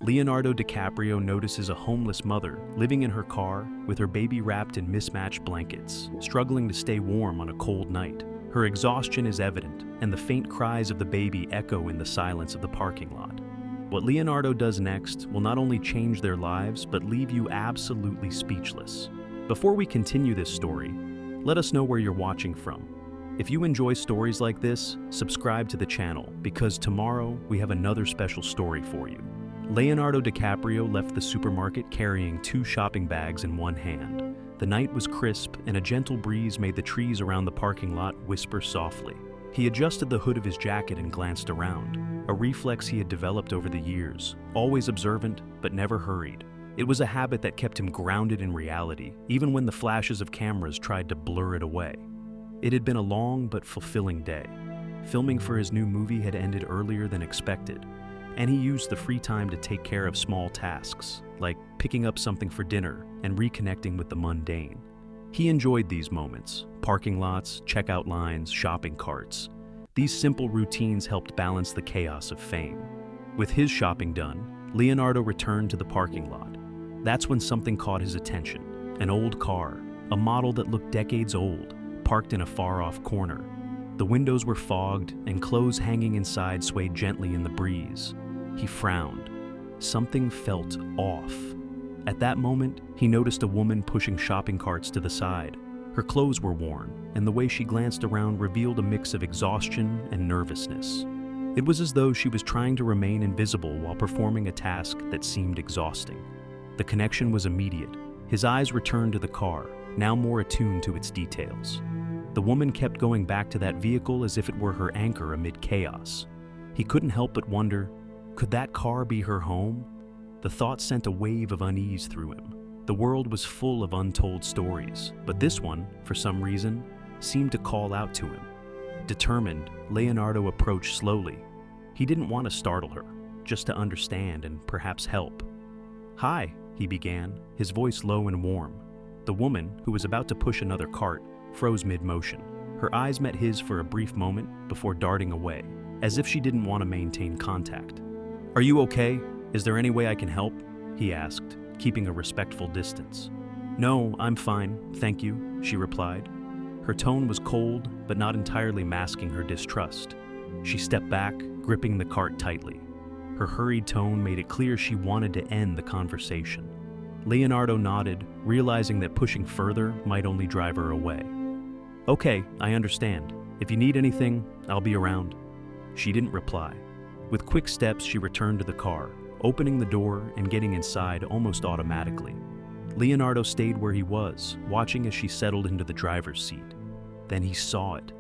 Leonardo DiCaprio notices a homeless mother living in her car with her baby wrapped in mismatched blankets, struggling to stay warm on a cold night. Her exhaustion is evident, and the faint cries of the baby echo in the silence of the parking lot. What Leonardo does next will not only change their lives, but leave you absolutely speechless. Before we continue this story, let us know where you're watching from. If you enjoy stories like this, subscribe to the channel, because tomorrow we have another special story for you. Leonardo DiCaprio left the supermarket carrying 2 shopping bags in one hand. The night was crisp, and a gentle breeze made the trees around the parking lot whisper softly. He adjusted the hood of his jacket and glanced around, a reflex he had developed over the years, always observant but never hurried. It was a habit that kept him grounded in reality, even when the flashes of cameras tried to blur it away. It had been a long but fulfilling day. Filming for his new movie had ended earlier than expected, and he used the free time to take care of small tasks, like picking up something for dinner and reconnecting with the mundane. He enjoyed these moments: parking lots, checkout lines, shopping carts. These simple routines helped balance the chaos of fame. With his shopping done, Leonardo returned to the parking lot. That's when something caught his attention: an old car, a model that looked decades old, parked in a far-off corner. The windows were fogged, and clothes hanging inside swayed gently in the breeze. He frowned. Something felt off. At that moment, he noticed a woman pushing shopping carts to the side. Her clothes were worn, and the way she glanced around revealed a mix of exhaustion and nervousness. It was as though she was trying to remain invisible while performing a task that seemed exhausting. The connection was immediate. His eyes returned to the car, now more attuned to its details. The woman kept going back to that vehicle as if it were her anchor amid chaos. He couldn't help but wonder, could that car be her home? The thought sent a wave of unease through him. The world was full of untold stories, but this one, for some reason, seemed to call out to him. Determined, Leonardo approached slowly. He didn't want to startle her, just to understand and perhaps help. "Hi," he began, his voice low and warm. The woman, who was about to push another cart, froze mid-motion. Her eyes met his for a brief moment before darting away, as if she didn't want to maintain contact. "Are you okay? Is there any way I can help?" he asked, keeping a respectful distance. "No, I'm fine, thank you," she replied. Her tone was cold, but not entirely masking her distrust. She stepped back, gripping the cart tightly. Her hurried tone made it clear she wanted to end the conversation. Leonardo nodded, realizing that pushing further might only drive her away. "Okay, I understand. If you need anything, I'll be around." She didn't reply. With quick steps, she returned to the car, opening the door and getting inside almost automatically. Leonardo stayed where he was, watching as she settled into the driver's seat. Then he saw it.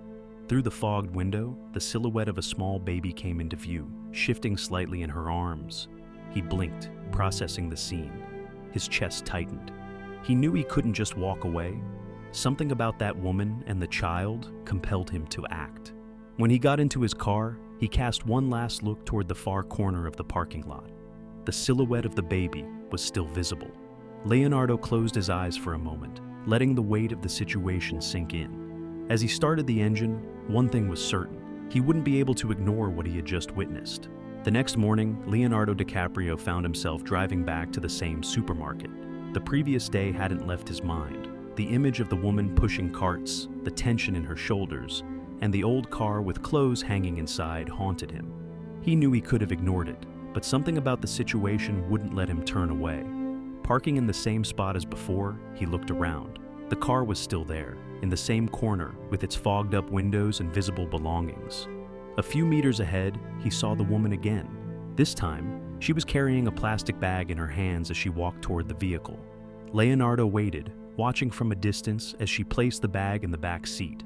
Through the fogged window, the silhouette of a small baby came into view, shifting slightly in her arms. He blinked, processing the scene. His chest tightened. He knew he couldn't just walk away. Something about that woman and the child compelled him to act. When he got into his car, he cast one last look toward the far corner of the parking lot. The silhouette of the baby was still visible. Leonardo closed his eyes for a moment, letting the weight of the situation sink in. As he started the engine, one thing was certain: he wouldn't be able to ignore what he had just witnessed. The next morning, Leonardo DiCaprio found himself driving back to the same supermarket. The previous day hadn't left his mind. The image of the woman pushing carts, the tension in her shoulders, and the old car with clothes hanging inside haunted him. He knew he could have ignored it, but something about the situation wouldn't let him turn away. Parking in the same spot as before, he looked around. The car was still there, in the same corner, with its fogged-up windows and visible belongings. A few meters ahead, he saw the woman again. This time, she was carrying a plastic bag in her hands as she walked toward the vehicle. Leonardo waited, watching from a distance as she placed the bag in the back seat.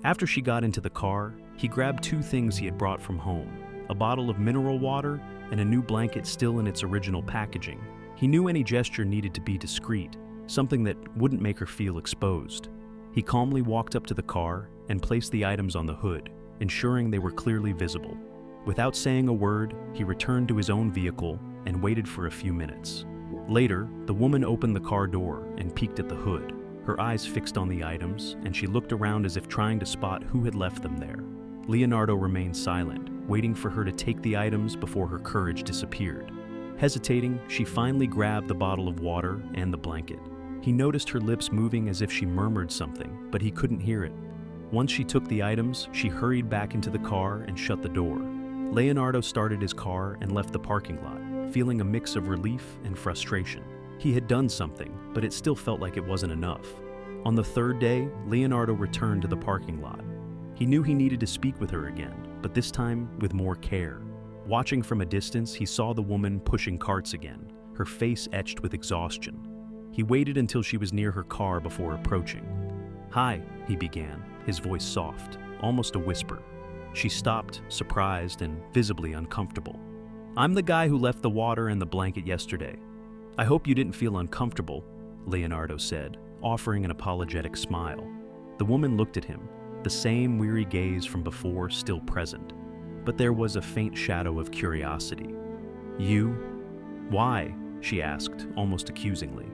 After she got into the car, he grabbed 2 things he had brought from home: a bottle of mineral water and a new blanket still in its original packaging. He knew any gesture needed to be discreet, something that wouldn't make her feel exposed. He calmly walked up to the car and placed the items on the hood, ensuring they were clearly visible. Without saying a word, he returned to his own vehicle and waited for a few minutes. Later, the woman opened the car door and peeked at the hood, her eyes fixed on the items, and she looked around as if trying to spot who had left them there. Leonardo remained silent, waiting for her to take the items before her courage disappeared. Hesitating, she finally grabbed the bottle of water and the blanket. He noticed her lips moving as if she murmured something, but he couldn't hear it. Once she took the items, she hurried back into the car and shut the door. Leonardo started his car and left the parking lot, feeling a mix of relief and frustration. He had done something, but it still felt like it wasn't enough. On the third day, Leonardo returned to the parking lot. He knew he needed to speak with her again, but this time with more care. Watching from a distance, he saw the woman pushing carts again, her face etched with exhaustion. He waited until she was near her car before approaching. "Hi," he began, his voice soft, almost a whisper. She stopped, surprised and visibly uncomfortable. "I'm the guy who left the water and the blanket yesterday. I hope you didn't feel uncomfortable," Leonardo said, offering an apologetic smile. The woman looked at him, the same weary gaze from before still present, but there was a faint shadow of curiosity. "You? Why?" she asked, almost accusingly.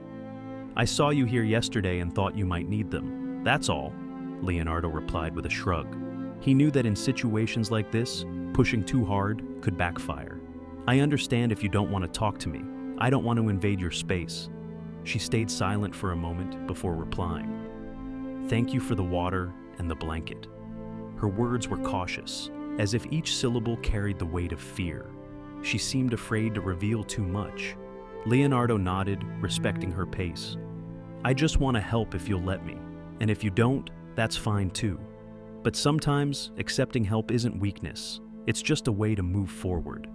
"I saw you here yesterday and thought you might need them. That's all," Leonardo replied with a shrug. He knew that in situations like this, pushing too hard could backfire. "I understand if you don't want to talk to me. I don't want to invade your space." She stayed silent for a moment before replying. "Thank you for the water and the blanket." Her words were cautious, as if each syllable carried the weight of fear. She seemed afraid to reveal too much. Leonardo nodded, respecting her pace. "I just want to help if you'll let me, and if you don't, that's fine too. But sometimes, accepting help isn't weakness, it's just a way to move forward."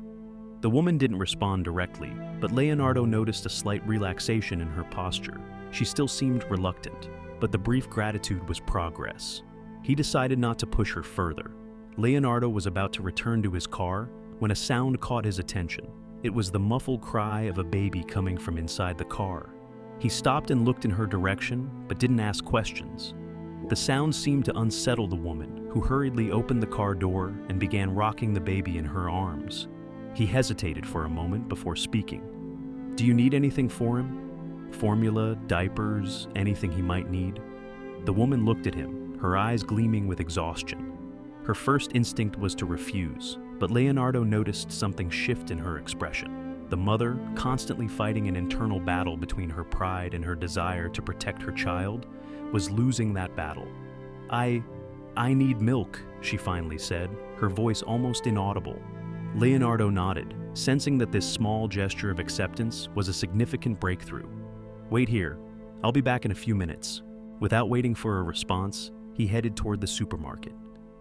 The woman didn't respond directly, but Leonardo noticed a slight relaxation in her posture. She still seemed reluctant, but the brief gratitude was progress. He decided not to push her further. Leonardo was about to return to his car when a sound caught his attention. It was the muffled cry of a baby coming from inside the car. He stopped and looked in her direction, but didn't ask questions. The sound seemed to unsettle the woman, who hurriedly opened the car door and began rocking the baby in her arms. He hesitated for a moment before speaking. "Do you need anything for him? Formula, diapers, anything he might need?" The woman looked at him, her eyes gleaming with exhaustion. Her first instinct was to refuse, but Leonardo noticed something shift in her expression. The mother, constantly fighting an internal battle between her pride and her desire to protect her child, was losing that battle. I need milk," she finally said, her voice almost inaudible. Leonardo nodded, sensing that this small gesture of acceptance was a significant breakthrough. "Wait here. I'll be back in a few minutes." Without waiting for a response, he headed toward the supermarket.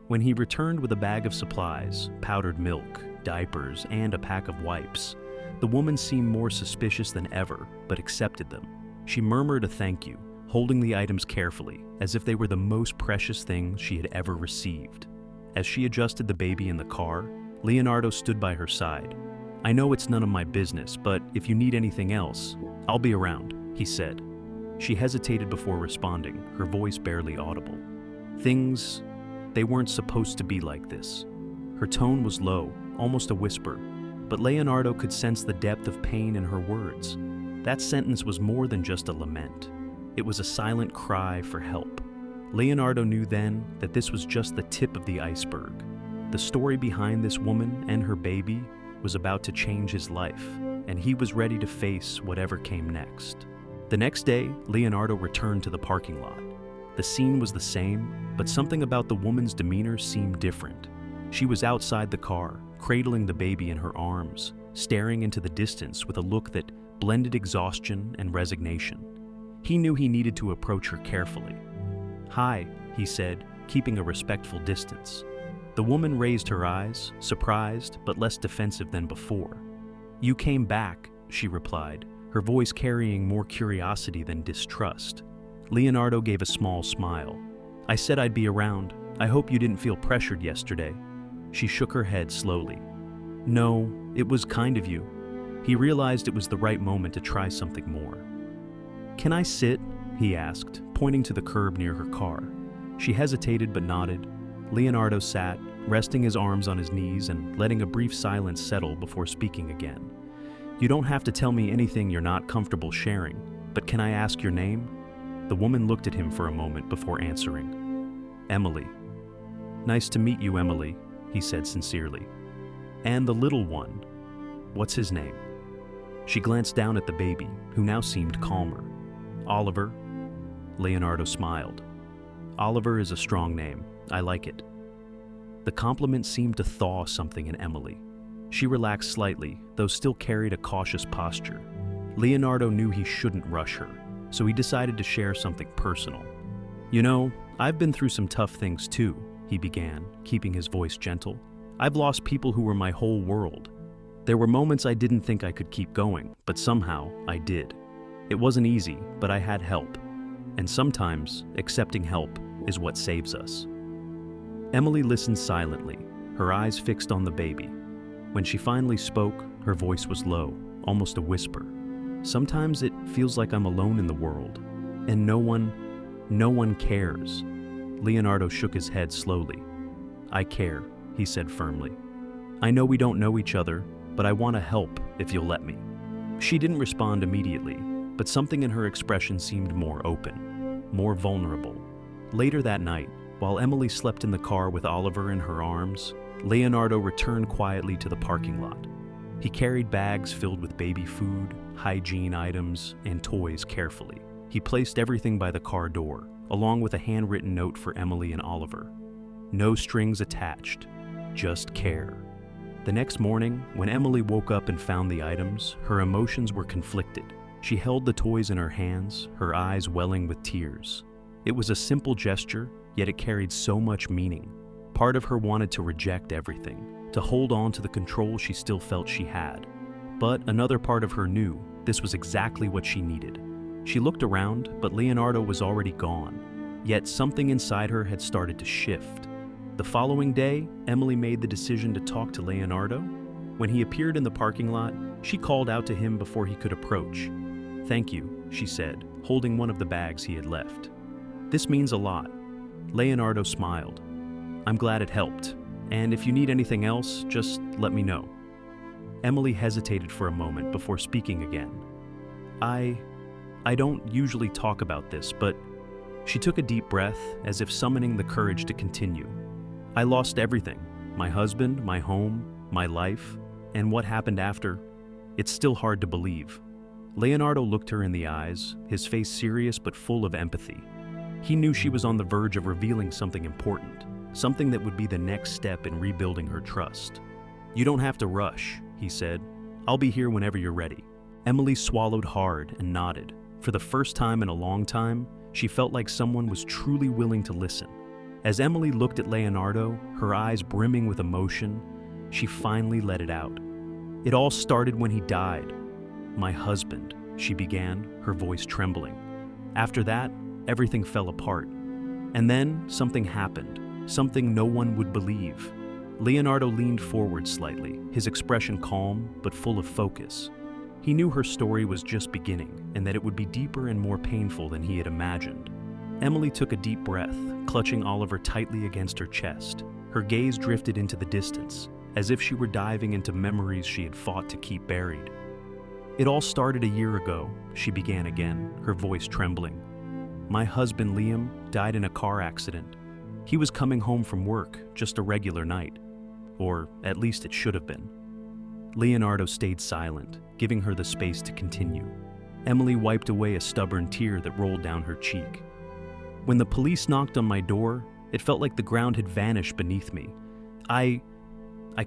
When he returned with a bag of supplies, powdered milk, diapers, and a pack of wipes, the woman seemed more suspicious than ever, but accepted them. She murmured a thank you, holding the items carefully, as if they were the most precious things she had ever received. As she adjusted the baby in the car, Leonardo stood by her side. "I know it's none of my business, but if you need anything else, I'll be around," he said. She hesitated before responding, her voice barely audible. They weren't supposed to be like this. Her tone was low, almost a whisper, but Leonardo could sense the depth of pain in her words. That sentence was more than just a lament. It was a silent cry for help. Leonardo knew then that this was just the tip of the iceberg. The story behind this woman and her baby was about to change his life, and he was ready to face whatever came next. The next day, Leonardo returned to the parking lot. The scene was the same, but something about the woman's demeanor seemed different. She was outside the car, cradling the baby in her arms, staring into the distance with a look that blended exhaustion and resignation. He knew he needed to approach her carefully. "Hi," he said, keeping a respectful distance. The woman raised her eyes, surprised but less defensive than before. "You came back," she replied, her voice carrying more curiosity than distrust. Leonardo gave a small smile. "I said I'd be around. I hope you didn't feel pressured yesterday." She shook her head slowly. "No, it was kind of you." He realized it was the right moment to try something more. "Can I sit?" he asked, pointing to the curb near her car. She hesitated but nodded. Leonardo sat, resting his arms on his knees and letting a brief silence settle before speaking again. "You don't have to tell me anything you're not comfortable sharing, but can I ask your name?" The woman looked at him for a moment before answering. "Emily." "Nice to meet you, Emily," he said sincerely. "And the little one, what's his name?" She glanced down at the baby, who now seemed calmer. Oliver? Leonardo smiled. Oliver is a strong name. I like it. The compliment seemed to thaw something in Emily. She relaxed slightly, though still carried a cautious posture. Leonardo knew he shouldn't rush her, so he decided to share something personal. You know, I've been through some tough things too, he began, keeping his voice gentle. I've lost people who were my whole world. There were moments I didn't think I could keep going, but somehow I did. It wasn't easy, but I had help. And sometimes, accepting help is what saves us. Emily listened silently, her eyes fixed on the baby. When she finally spoke, her voice was low, almost a whisper. Sometimes it feels like I'm alone in the world, and no one cares. Leonardo shook his head slowly. I care, he said firmly. I know we don't know each other, but I want to help if you'll let me. She didn't respond immediately, but something in her expression seemed more open, more vulnerable. Later that night, while Emily slept in the car with Oliver in her arms, Leonardo returned quietly to the parking lot. He carried bags filled with baby food, hygiene items, and toys carefully. He placed everything by the car door, along with a handwritten note for Emily and Oliver. No strings attached, just care. The next morning, when Emily woke up and found the items, her emotions were conflicted. She held the toys in her hands, her eyes welling with tears. It was a simple gesture, yet it carried so much meaning. Part of her wanted to reject everything, to hold on to the control she still felt she had. But another part of her knew this was exactly what she needed. She looked around, but Leonardo was already gone. Yet something inside her had started to shift. The following day, Emily made the decision to talk to Leonardo. When he appeared in the parking lot, she called out to him before he could approach. Thank you, she said, holding one of the bags he had left. This means a lot. Leonardo smiled. I'm glad it helped, and if you need anything else, just let me know. Emily hesitated for a moment before speaking again. I don't usually talk about this, but she took a deep breath as if summoning the courage to continue. I lost everything, my husband, my home, my life, and what happened after. It's still hard to believe. Leonardo looked her in the eyes, his face serious but full of empathy. He knew she was on the verge of revealing something important, something that would be the next step in rebuilding her trust. You don't have to rush, he said. I'll be here whenever you're ready. Emily swallowed hard and nodded. For the first time in a long time, she felt like someone was truly willing to listen. As Emily looked at Leonardo, her eyes brimming with emotion, she finally let it out. It all started when he died. My husband, she began, her voice trembling. After that, everything fell apart. And then something happened, something no one would believe. Leonardo leaned forward slightly, his expression calm but full of focus. He knew her story was just beginning and that it would be deeper and more painful than he had imagined. Emily took a deep breath, clutching Oliver tightly against her chest. Her gaze drifted into the distance, as if she were diving into memories she had fought to keep buried. It all started a year ago, she began again, her voice trembling. My husband, Liam, died in a car accident. He was coming home from work, just a regular night. Or at least it should have been. Leonardo stayed silent, giving her the space to continue. Emily wiped away a stubborn tear that rolled down her cheek. When the police knocked on my door, it felt like the ground had vanished beneath me. I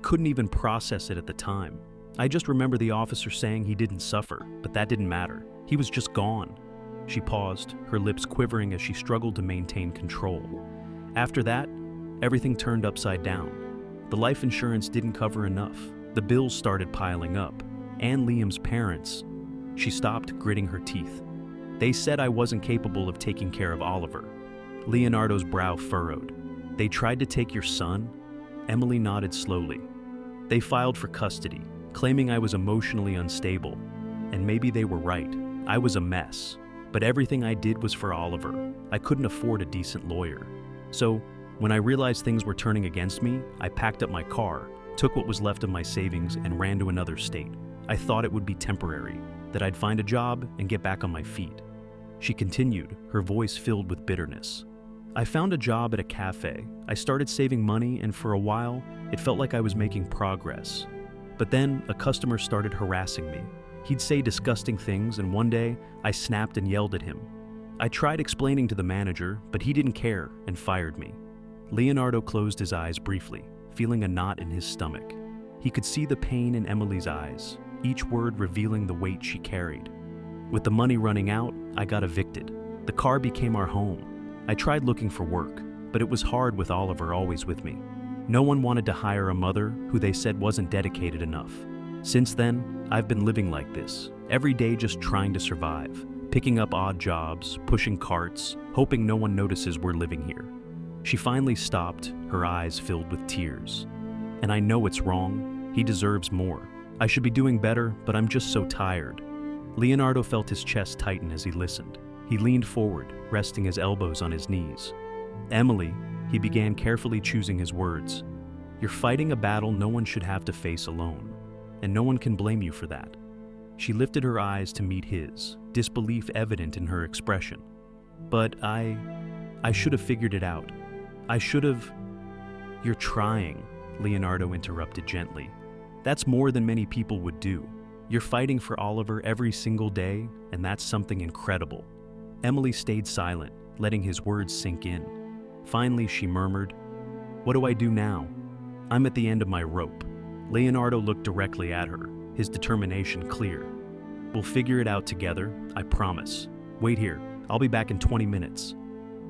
couldn't even process it at the time. I just remember the officer saying he didn't suffer, but that didn't matter. He was just gone. She paused, her lips quivering as she struggled to maintain control. After that, everything turned upside down. The life insurance didn't cover enough. The bills started piling up. And Liam's parents. She stopped, gritting her teeth. They said I wasn't capable of taking care of Oliver. Leonardo's brow furrowed. They tried to take your son? Emily nodded slowly. They filed for custody, claiming I was emotionally unstable. And maybe they were right. I was a mess. But everything I did was for Oliver. I couldn't afford a decent lawyer. So, when I realized things were turning against me, I packed up my car, took what was left of my savings, and ran to another state. I thought it would be temporary, that I'd find a job and get back on my feet. She continued, her voice filled with bitterness. I found a job at a cafe. I started saving money, and for a while, it felt like I was making progress. But then, a customer started harassing me. He'd say disgusting things, and one day, I snapped and yelled at him. I tried explaining to the manager, but he didn't care and fired me. Leonardo closed his eyes briefly, feeling a knot in his stomach. He could see the pain in Emily's eyes, each word revealing the weight she carried. With the money running out, I got evicted. The car became our home. I tried looking for work, but it was hard with Oliver always with me. No one wanted to hire a mother who they said wasn't dedicated enough. Since then, I've been living like this, every day just trying to survive, picking up odd jobs, pushing carts, hoping no one notices we're living here. She finally stopped, her eyes filled with tears. And I know it's wrong. He deserves more. I should be doing better, but I'm just so tired. Leonardo felt his chest tighten as he listened. He leaned forward, resting his elbows on his knees. Emily, he began carefully choosing his words. You're fighting a battle no one should have to face alone, and no one can blame you for that. She lifted her eyes to meet his, disbelief evident in her expression. But I should have figured it out. I should have... You're trying, Leonardo interrupted gently. That's more than many people would do. You're fighting for Oliver every single day, and that's something incredible. Emily stayed silent, letting his words sink in. Finally, she murmured, What do I do now? I'm at the end of my rope. Leonardo looked directly at her, his determination clear. We'll figure it out together, I promise. Wait here, I'll be back in 20 minutes.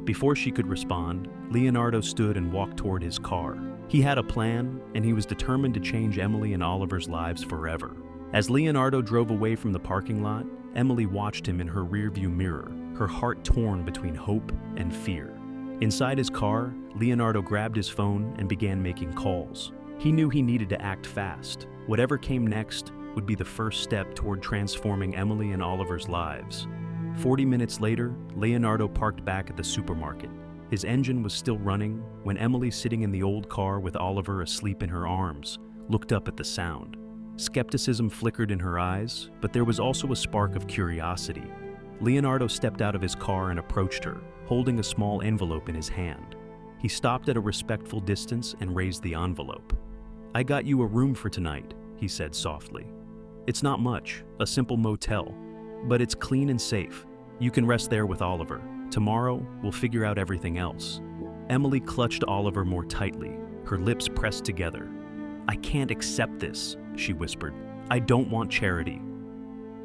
Before she could respond, Leonardo stood and walked toward his car. He had a plan, and he was determined to change Emily and Oliver's lives forever. As Leonardo drove away from the parking lot, Emily watched him in her rearview mirror, her heart torn between hope and fear. Inside his car, Leonardo grabbed his phone and began making calls. He knew he needed to act fast. Whatever came next would be the first step toward transforming Emily and Oliver's lives. 40 minutes later, Leonardo parked back at the supermarket. His engine was still running when Emily, sitting in the old car with Oliver asleep in her arms, looked up at the sound. Skepticism flickered in her eyes, but there was also a spark of curiosity. Leonardo stepped out of his car and approached her, holding a small envelope in his hand. He stopped at a respectful distance and raised the envelope. I got you a room for tonight, he said softly. It's not much, a simple motel, but it's clean and safe. You can rest there with Oliver. Tomorrow, we'll figure out everything else. Emily clutched Oliver more tightly, her lips pressed together. I can't accept this, she whispered. I don't want charity.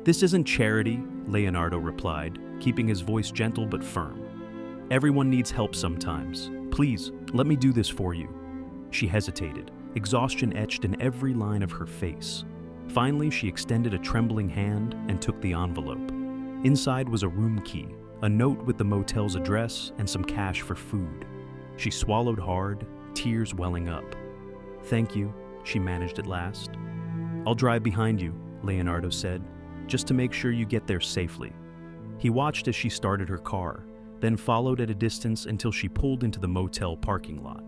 This isn't charity, Leonardo replied, keeping his voice gentle but firm. Everyone needs help sometimes. Please, let me do this for you. She hesitated, exhaustion etched in every line of her face. Finally, she extended a trembling hand and took the envelope. Inside was a room key, a note with the motel's address, and some cash for food. She swallowed hard, tears welling up. Thank you, she managed at last. I'll drive behind you, Leonardo said, just to make sure you get there safely. He watched as she started her car, then followed at a distance until she pulled into the motel parking lot.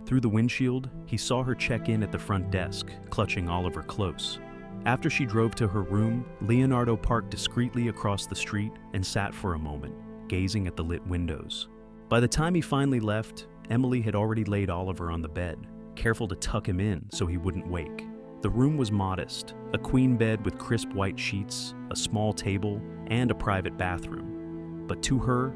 Through the windshield, he saw her check in at the front desk, clutching Oliver close. After she drove to her room, Leonardo parked discreetly across the street and sat for a moment, gazing at the lit windows. By the time he finally left, Emily had already laid Oliver on the bed, careful to tuck him in so he wouldn't wake. The room was modest, a queen bed with crisp white sheets, a small table, and a private bathroom. But to her,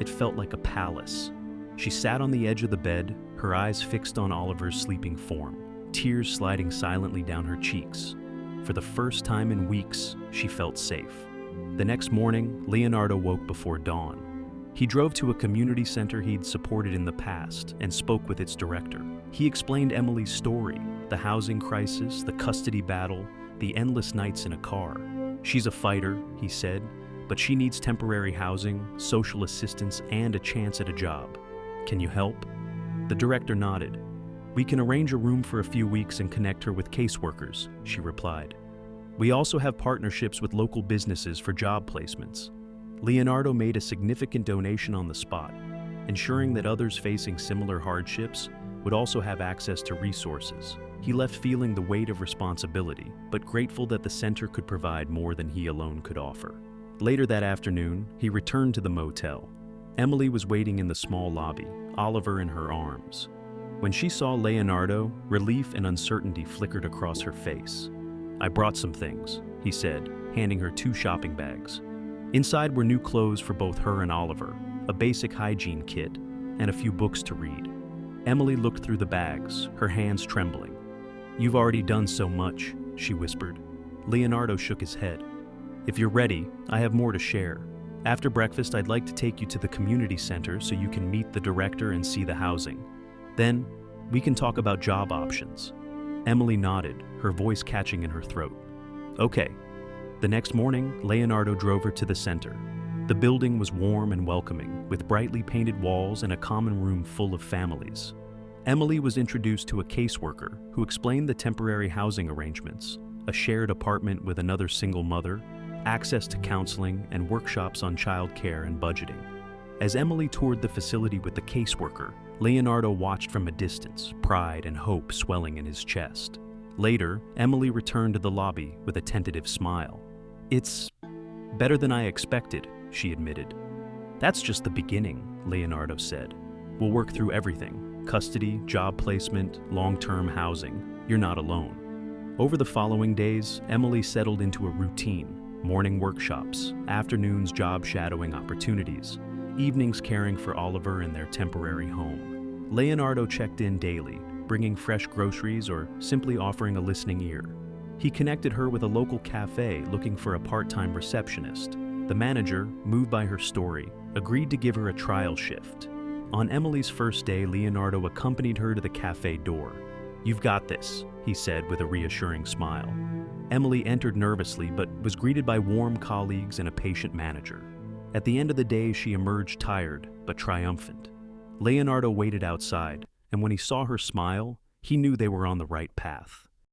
it felt like a palace. She sat on the edge of the bed, her eyes fixed on Oliver's sleeping form, tears sliding silently down her cheeks. For the first time in weeks, she felt safe. The next morning, Leonardo woke before dawn. He drove to a community center he'd supported in the past and spoke with its director. He explained Emily's story, the housing crisis, the custody battle, the endless nights in a car. She's a fighter, he said, but she needs temporary housing, social assistance, and a chance at a job. Can you help? The director nodded. We can arrange a room for a few weeks and connect her with caseworkers, she replied. We also have partnerships with local businesses for job placements. Leonardo made a significant donation on the spot, ensuring that others facing similar hardships would also have access to resources. He left feeling the weight of responsibility, but grateful that the center could provide more than he alone could offer. Later that afternoon, he returned to the motel. Emily was waiting in the small lobby, Oliver in her arms. When she saw Leonardo, relief and uncertainty flickered across her face. I brought some things, he said, handing her 2 shopping bags. Inside were new clothes for both her and Oliver, a basic hygiene kit, and a few books to read. Emily looked through the bags, her hands trembling. "You've already done so much," she whispered. Leonardo shook his head. "If you're ready, I have more to share. After breakfast, I'd like to take you to the community center so you can meet the director and see the housing. Then, we can talk about job options." Emily nodded, her voice catching in her throat. "Okay." The next morning, Leonardo drove her to the center. The building was warm and welcoming, with brightly painted walls and a common room full of families. Emily was introduced to a caseworker who explained the temporary housing arrangements, a shared apartment with another single mother, access to counseling, and workshops on child care and budgeting. As Emily toured the facility with the caseworker, Leonardo watched from a distance, pride and hope swelling in his chest. Later, Emily returned to the lobby with a tentative smile. "It's better than I expected," she admitted. "That's just the beginning," Leonardo said. "We'll work through everything: custody, job placement, long-term housing. You're not alone." Over the following days, Emily settled into a routine: morning workshops, afternoons job shadowing opportunities, evenings caring for Oliver in their temporary home. Leonardo checked in daily, bringing fresh groceries or simply offering a listening ear. He connected her with a local cafe looking for a part-time receptionist. The manager, moved by her story, agreed to give her a trial shift. On Emily's first day, Leonardo accompanied her to the cafe door. "You've got this," he said with a reassuring smile. Emily entered nervously but was greeted by warm colleagues and a patient manager. At the end of the day, she emerged tired but triumphant. Leonardo waited outside, and when he saw her smile, he knew they were on the right path.